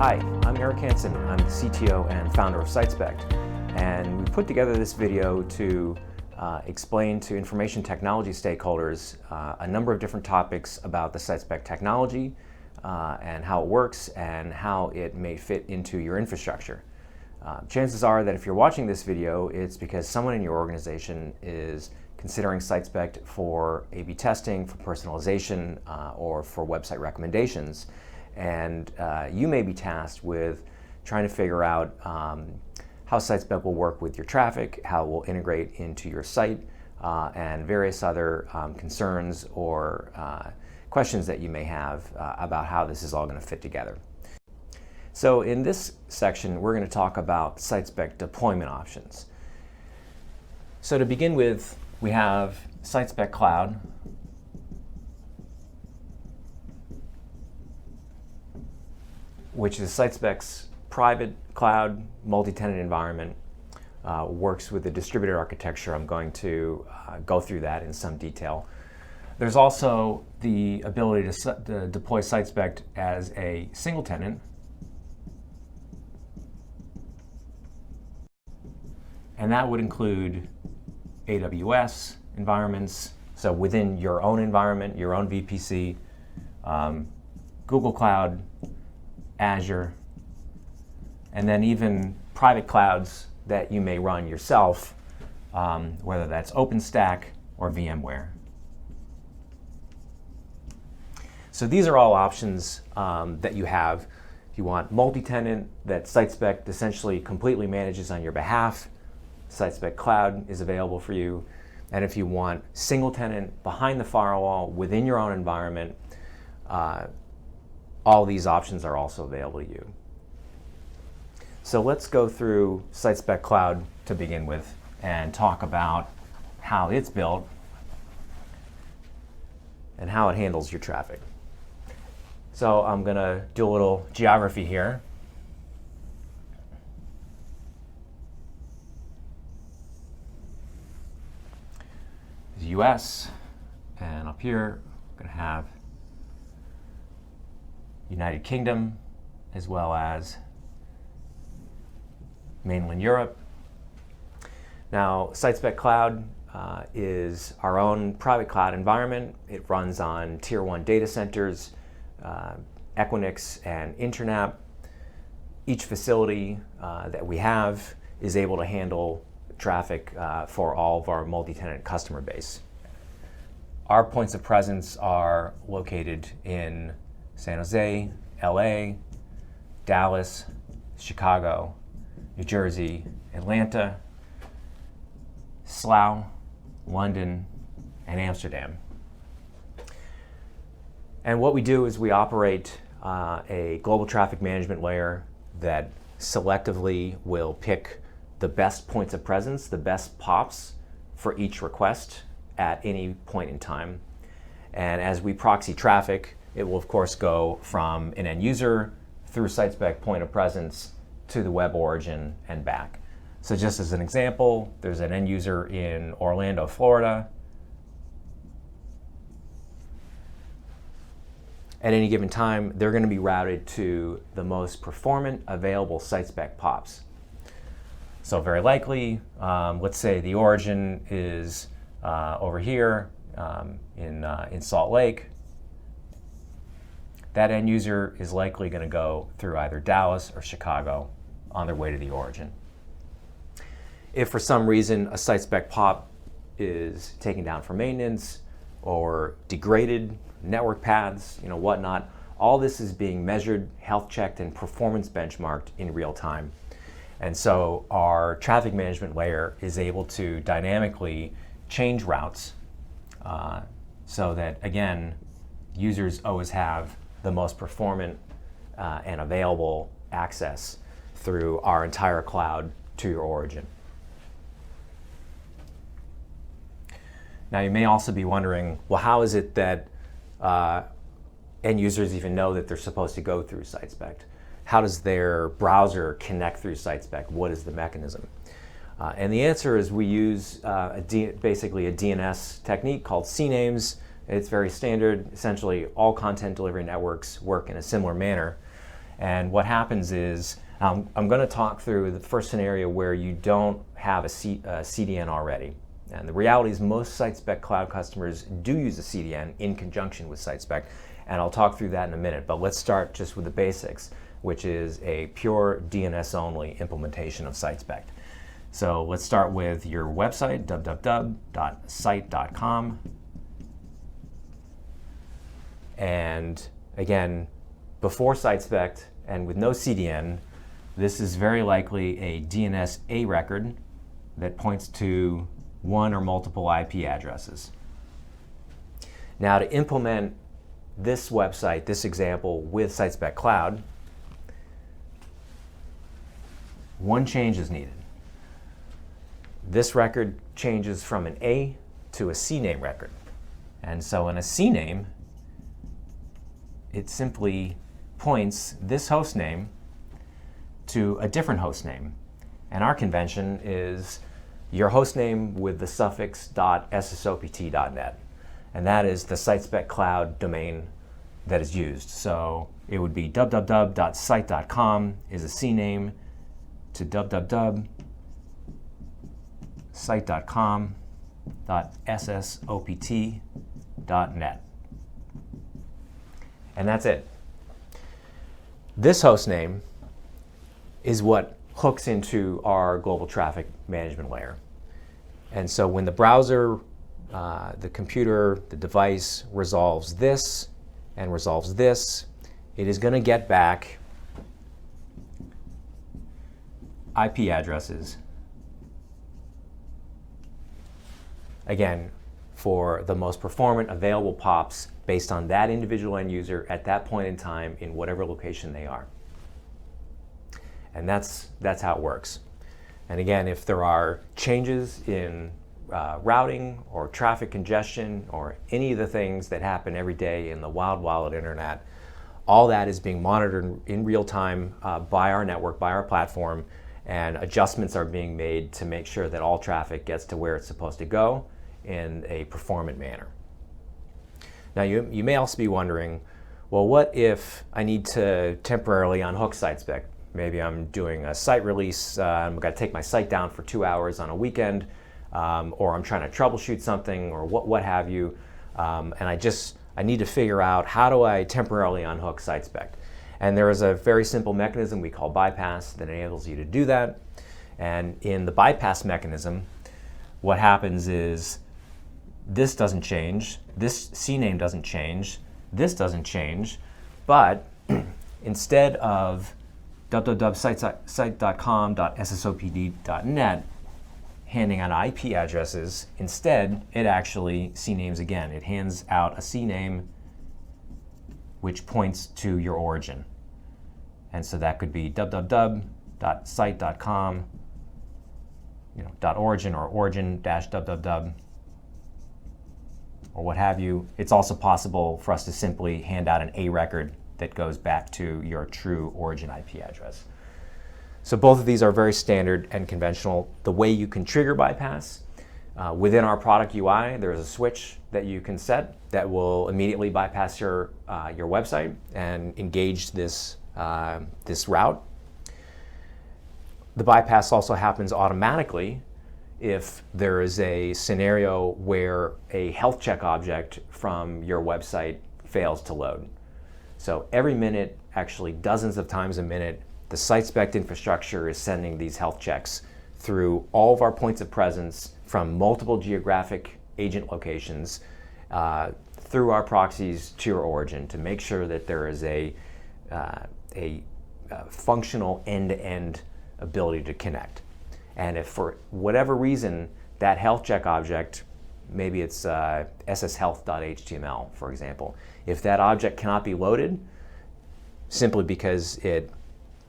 Hi, I'm Eric Hansen. I'm the CTO and founder of SiteSpect, and we put together this video to explain to information technology stakeholders a number of different topics about the SiteSpect technology and how it works and how it may fit into your infrastructure. Chances are that if you're watching this video, it's because someone in your organization is considering SiteSpect for A/B testing, for personalization, or for website recommendations. And you may be tasked with trying to figure out how SiteSpect will work with your traffic, how it will integrate into your site, and various other concerns or questions that you may have about how this is all going to fit together. So in this section, we're going to talk about SiteSpect deployment options. So to begin with, we have SiteSpect Cloud, which is SiteSpect's private cloud multi-tenant environment. Works with the distributed architecture. I'm going to go through that in some detail. There's also the ability to deploy SiteSpect as a single tenant. And that would include AWS environments, so within your own environment, your own VPC, Google Cloud, Azure, and then even private clouds that you may run yourself, whether that's OpenStack or VMware. So these are all options that you have. If you want multi-tenant that SiteSpect essentially completely manages on your behalf, SiteSpect Cloud is available for you. And if you want single tenant behind the firewall within your own environment, all these options are also available to you. So let's go through SiteSpect Cloud to begin with and talk about how it's built and how it handles your traffic. So I'm going to do a little geography here. The US, and up here we're going to have United Kingdom, as well as mainland Europe. Now, SiteSpect Cloud is our own private cloud environment. It runs on Tier 1 data centers, Equinix and Internet. Each facility that we have is able to handle traffic for all of our multi-tenant customer base. Our points of presence are located in San Jose, LA, Dallas, Chicago, New Jersey, Atlanta, Slough, London, and Amsterdam. And what we do is we operate a global traffic management layer that selectively will pick the best points of presence, the best POPs for each request at any point in time. And as we proxy traffic, it will of course go from an end user through SiteSpect point of presence to the web origin and back. So just as an example, there's an end user in Orlando, Florida. At any given time, they're going to be routed to the most performant available SiteSpect POPs. So very likely, let's say the origin is over here in Salt Lake. That end user is likely going to go through either Dallas or Chicago on their way to the origin. If for some reason a SiteSpect POP is taken down for maintenance or degraded, network paths, whatnot, all this is being measured, health checked, and performance benchmarked in real time. And so our traffic management layer is able to dynamically change routes so that, again, users always have the most performant and available access through our entire cloud to your origin. Now, you may also be wondering, well, how is it that end users even know that they're supposed to go through SiteSpect? How does their browser connect through SiteSpect? What is the mechanism? And the answer is we use basically a DNS technique called CNAMEs. It's very standard. Essentially, all content delivery networks work in a similar manner. And what happens is, I'm going to talk through the first scenario where you don't have a CDN already. And the reality is most SiteSpect Cloud customers do use a CDN in conjunction with SiteSpect, and I'll talk through that in a minute. But let's start just with the basics, which is a pure DNS-only implementation of SiteSpect. So let's start with your website, www.site.com. And again, before SiteSpect and with no CDN, this is very likely a DNS A record that points to one or multiple IP addresses. Now, to implement this website, this example with SiteSpect Cloud, one change is needed. This record changes from an A to a CNAME record. And so in a CNAME, it simply points this host name to a different host name. And our convention is your host name with the suffix .ssopt.net. And that is the SiteSpect Cloud domain that is used. So it would be www.site.com is a CNAME to www.site.com.ssopt.net. And that's it. This host name is what hooks into our global traffic management layer. And so when the browser, the computer, the device resolves this and resolves this, it is going to get back IP addresses, again, for the most performant available POPs based on that individual end user at that point in time in whatever location they are. And that's how it works. And again, if there are changes in routing or traffic congestion or any of the things that happen every day in the wild, wild internet, all that is being monitored in real time by our network, by our platform, and adjustments are being made to make sure that all traffic gets to where it's supposed to go in a performant manner. Now, you may also be wondering, well, what if I need to temporarily unhook SiteSpect? Maybe I'm doing a site release, I'm going to take my site down for 2 hours on a weekend, or I'm trying to troubleshoot something, or what have you, and I need to figure out how do I temporarily unhook SiteSpect. And there is a very simple mechanism we call bypass that enables you to do that. And in the bypass mechanism, what happens is this doesn't change, this CNAME doesn't change, this doesn't change, but instead of www.site.com.ssopt.net handing out IP addresses, instead it actually CNAMEs again. It hands out a CNAME which points to your origin. And so that could be www.site.com, .origin or origin-www or what have you. It's also possible for us to simply hand out an A record that goes back to your true origin IP address. So both of these are very standard and conventional. The way you can trigger bypass, within our product UI, there is a switch that you can set that will immediately bypass your website and engage this route. The bypass also happens automatically if there is a scenario where a health check object from your website fails to load. So every minute, actually dozens of times a minute, the SiteSpect infrastructure is sending these health checks through all of our points of presence from multiple geographic agent locations through our proxies to your origin to make sure that there is a functional end-to-end ability to connect. And if for whatever reason that health check object, maybe it's sshealth.html, for example, if that object cannot be loaded simply because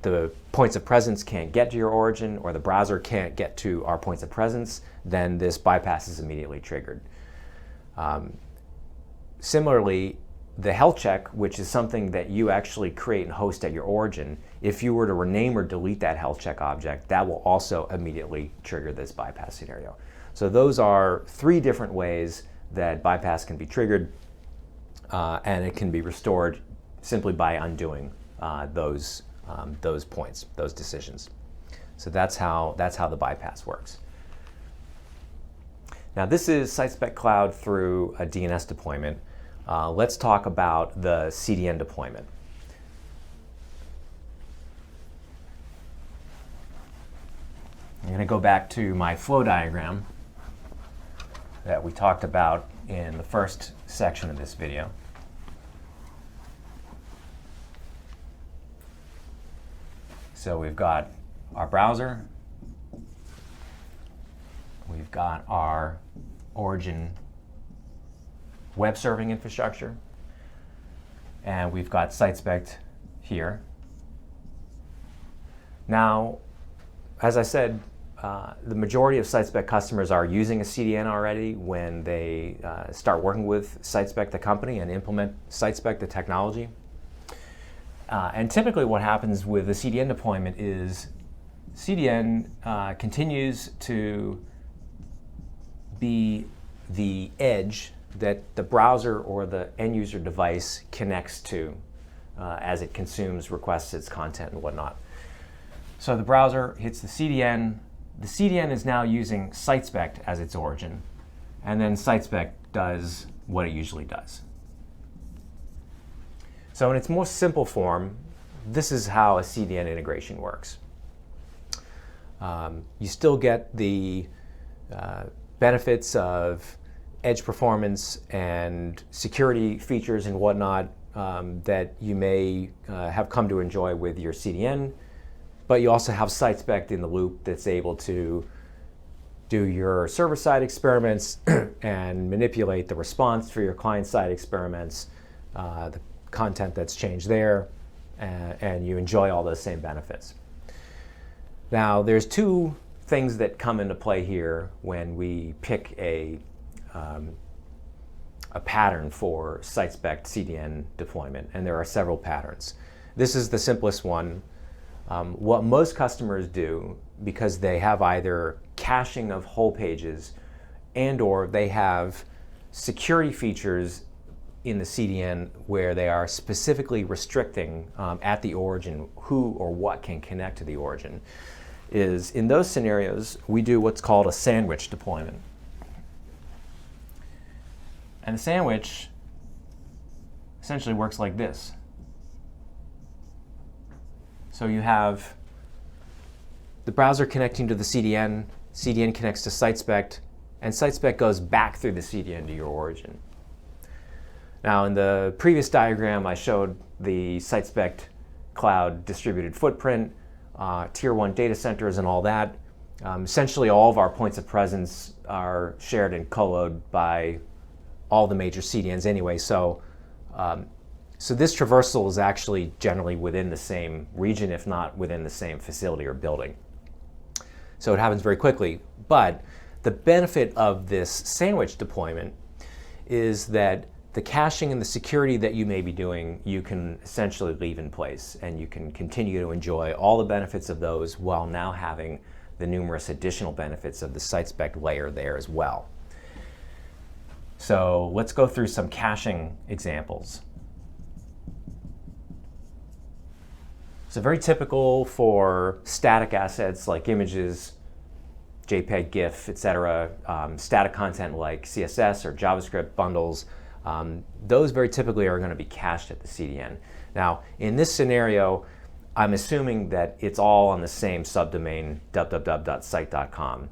the points of presence can't get to your origin or the browser can't get to our points of presence, then this bypass is immediately triggered. Similarly, the health check, which is something that you actually create and host at your origin, if you were to rename or delete that health check object, that will also immediately trigger this bypass scenario. So those are 3 different ways that bypass can be triggered, and it can be restored simply by undoing those points, those decisions. So that's how the bypass works. Now this is SiteSpect Cloud through a DNS deployment. Let's talk about the CDN deployment. I'm going to go back to my flow diagram that we talked about in the first section of this video. So we've got our browser, we've got our origin web serving infrastructure, and we've got SiteSpect here. Now, as I said, the majority of SiteSpect customers are using a CDN already when they start working with SiteSpect, the company, and implement SiteSpect, the technology. And typically what happens with the CDN deployment is CDN continues to be the edge that the browser or the end user device connects to as it consumes, requests its content and whatnot. So the browser hits the CDN. The CDN is now using SiteSpect as its origin, and then SiteSpect does what it usually does. So in its most simple form, this is how a CDN integration works. You still get the benefits of edge performance and security features and whatnot that you may have come to enjoy with your CDN, but you also have SiteSpect in the loop that's able to do your server-side experiments and manipulate the response for your client-side experiments, the content that's changed there, and you enjoy all those same benefits. Now, there's two things that come into play here when we pick a pattern for SiteSpect CDN deployment, and there are several patterns. This is the simplest one. What most customers do, because they have either caching of whole pages and or they have security features in the CDN where they are specifically restricting at the origin who or what can connect to the origin, is in those scenarios we do what's called a sandwich deployment. And the sandwich essentially works like this. So you have the browser connecting to the CDN, CDN connects to SiteSpect, and SiteSpect goes back through the CDN to your origin. Now, in the previous diagram, I showed the SiteSpect cloud distributed footprint, tier 1 data centers and all that. Essentially, all of our points of presence are shared and co-load by all the major CDNs anyway. So this traversal is actually generally within the same region, if not within the same facility or building. So it happens very quickly. But the benefit of this sandwich deployment is that the caching and the security that you may be doing, you can essentially leave in place, and you can continue to enjoy all the benefits of those while now having the numerous additional benefits of the SiteSpect layer there as well. So let's go through some caching examples. So very typical for static assets like images, JPEG, GIF, etc., static content like CSS or JavaScript bundles, those very typically are going to be cached at the CDN. Now, in this scenario, I'm assuming that it's all on the same subdomain, www.site.com.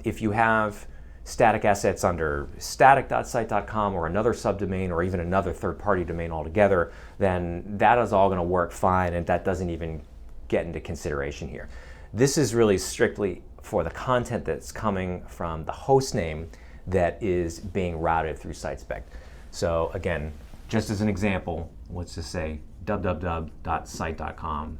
If you have static assets under static.site.com or another subdomain or even another third-party domain altogether, then that is all going to work fine, and that doesn't even get into consideration here. This is really strictly for the content that's coming from the host name that is being routed through SiteSpect. So again, just as an example, let's just say www.site.com.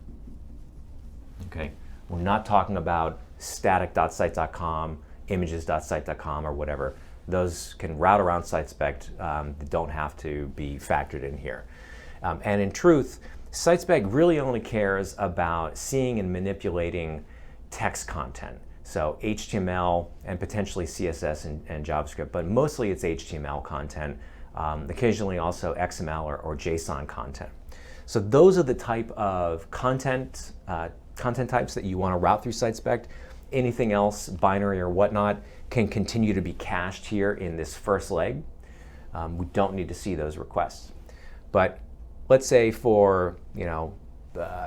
Okay, we're not talking about static.site.com, images.site.com, or whatever. Those can route around SiteSpect. They don't have to be factored in here. And in truth, SiteSpect really only cares about seeing and manipulating text content. So HTML and potentially CSS and JavaScript, but mostly it's HTML content, occasionally also XML or JSON content. So those are the type of content types that you want to route through SiteSpect. Anything else, binary or whatnot, can continue to be cached here in this first leg. We don't need to see those requests. But let's say for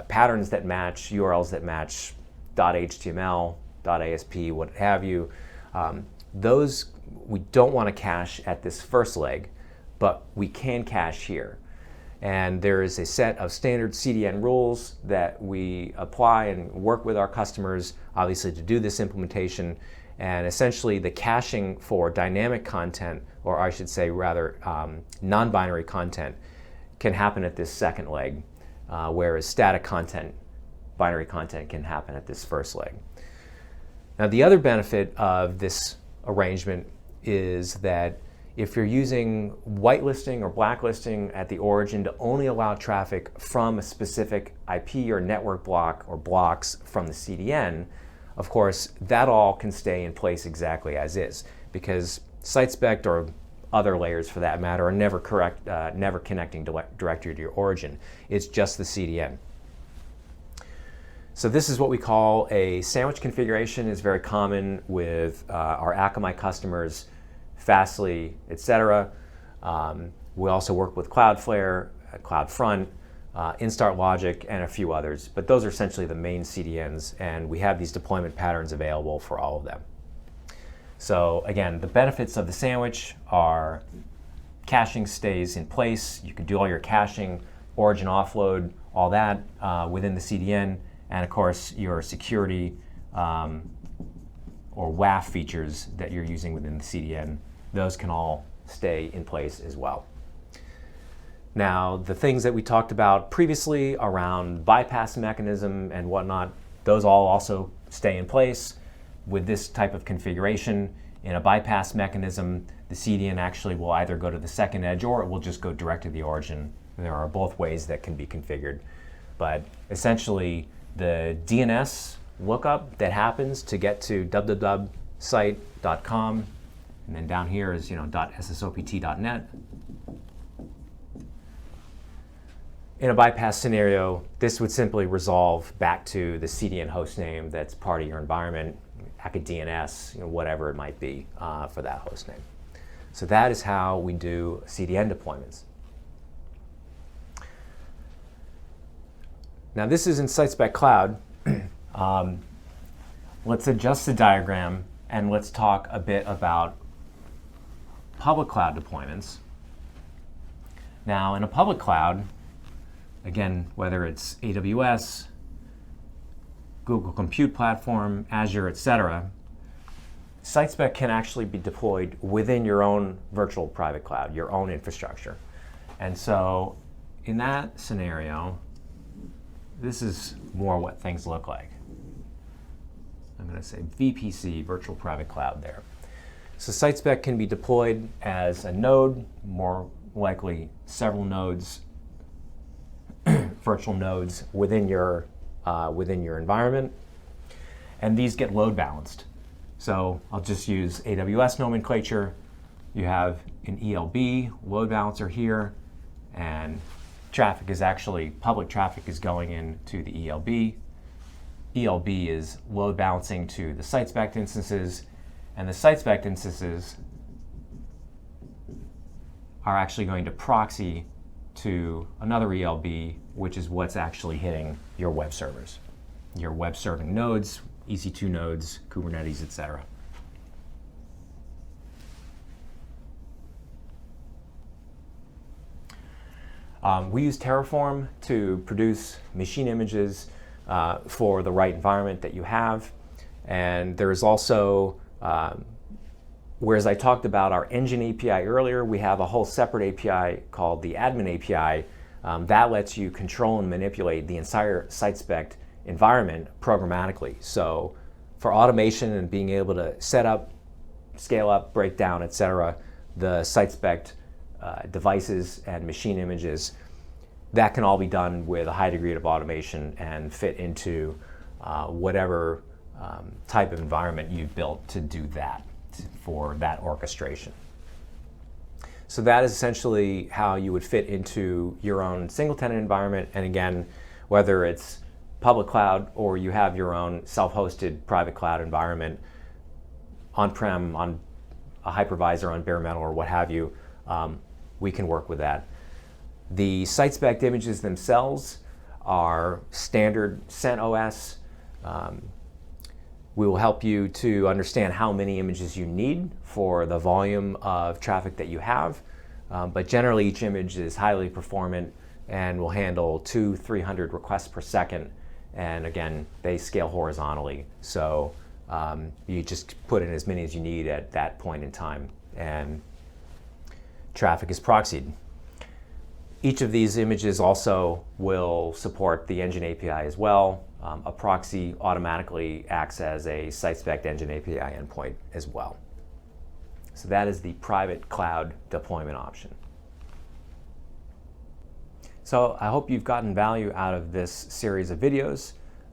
patterns that match, URLs that match .html, .asp, what have you, those we don't want to cache at this first leg, but we can cache here. And there is a set of standard CDN rules that we apply and work with our customers, obviously, to do this implementation. And essentially, the caching for dynamic content, or I should say rather non-binary content, can happen at this second leg, whereas static content, binary content, can happen at this first leg. Now, the other benefit of this arrangement is that if you're using whitelisting or blacklisting at the origin to only allow traffic from a specific IP or network block or blocks from the CDN, of course, that all can stay in place exactly as is, because SiteSpect, or other layers for that matter, are never connecting directly to your origin. It's just the CDN. So this is what we call a sandwich configuration. It's very common with our Akamai customers, Fastly, etc. We also work with Cloudflare, CloudFront, Instart Logic, and a few others. But those are essentially the main CDNs, and we have these deployment patterns available for all of them. So again, the benefits of the sandwich are caching stays in place. You can do all your caching, origin offload, all that within the CDN, and of course your security or WAF features that you're using within the CDN, those can all stay in place as well. Now, the things that we talked about previously around bypass mechanism and whatnot, those all also stay in place with this type of configuration. In a bypass mechanism, the CDN actually will either go to the second edge or it will just go direct to the origin. There are both ways that can be configured. But essentially, the DNS lookup that happens to get to www.site.com, and then down here is .ssopt.net. In a bypass scenario, this would simply resolve back to the CDN hostname that's part of your environment, DNS, whatever it might be for that hostname. So that is how we do CDN deployments. Now this is in SiteSpect Cloud. Let's adjust the diagram and let's talk a bit about public cloud deployments. Now in a public cloud, again, whether it's AWS, Google Compute Platform, Azure, etc., SiteSpect can actually be deployed within your own virtual private cloud, your own infrastructure. And so in that scenario, this is more what things look like. I'm going to say VPC, Virtual Private Cloud there. So SiteSpect can be deployed as a node, more likely several nodes, virtual nodes within your environment, and these get load balanced. So I'll just use AWS nomenclature. You have an ELB load balancer here, and public traffic is going into the ELB. ELB is load balancing to the SiteSpect instances, and the SiteSpect instances are actually going to proxy to another ELB, which is what's actually hitting your web servers, your web serving nodes, EC2 nodes, Kubernetes, etc. We use Terraform to produce machine images for the right environment that you have. And there is also, whereas I talked about our engine API earlier, we have a whole separate API called the admin API that lets you control and manipulate the entire SiteSpect environment programmatically. So for automation and being able to set up, scale up, break down, etc., the SiteSpect devices and machine images, that can all be done with a high degree of automation and fit into whatever type of environment you've built to do that, for that orchestration. So that is essentially how you would fit into your own single-tenant environment. And again, whether it's public cloud or you have your own self-hosted private cloud environment, on-prem, on a hypervisor, on bare metal, or what have you, we can work with that. The SiteSpect images themselves are standard CentOS. We will help you to understand how many images you need for the volume of traffic that you have. But generally, each image is highly performant and will handle 200-300 requests per second. And again, they scale horizontally. So you just put in as many as you need at that point in time, and traffic is proxied. Each of these images also will support the Engine API as well. A proxy automatically acts as a SiteSpect Engine API endpoint as well. So that is the private cloud deployment option. So I hope you've gotten value out of this series of videos.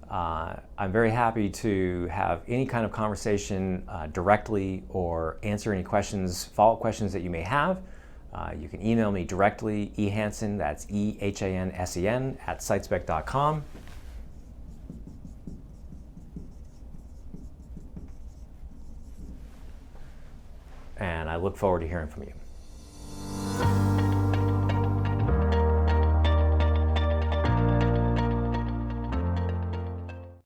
I'm very happy to have any kind of conversation directly or answer any questions, follow-up questions that you may have. You can email me directly, ehansen, that's EHANSEN, @sitespect.com. And I look forward to hearing from you.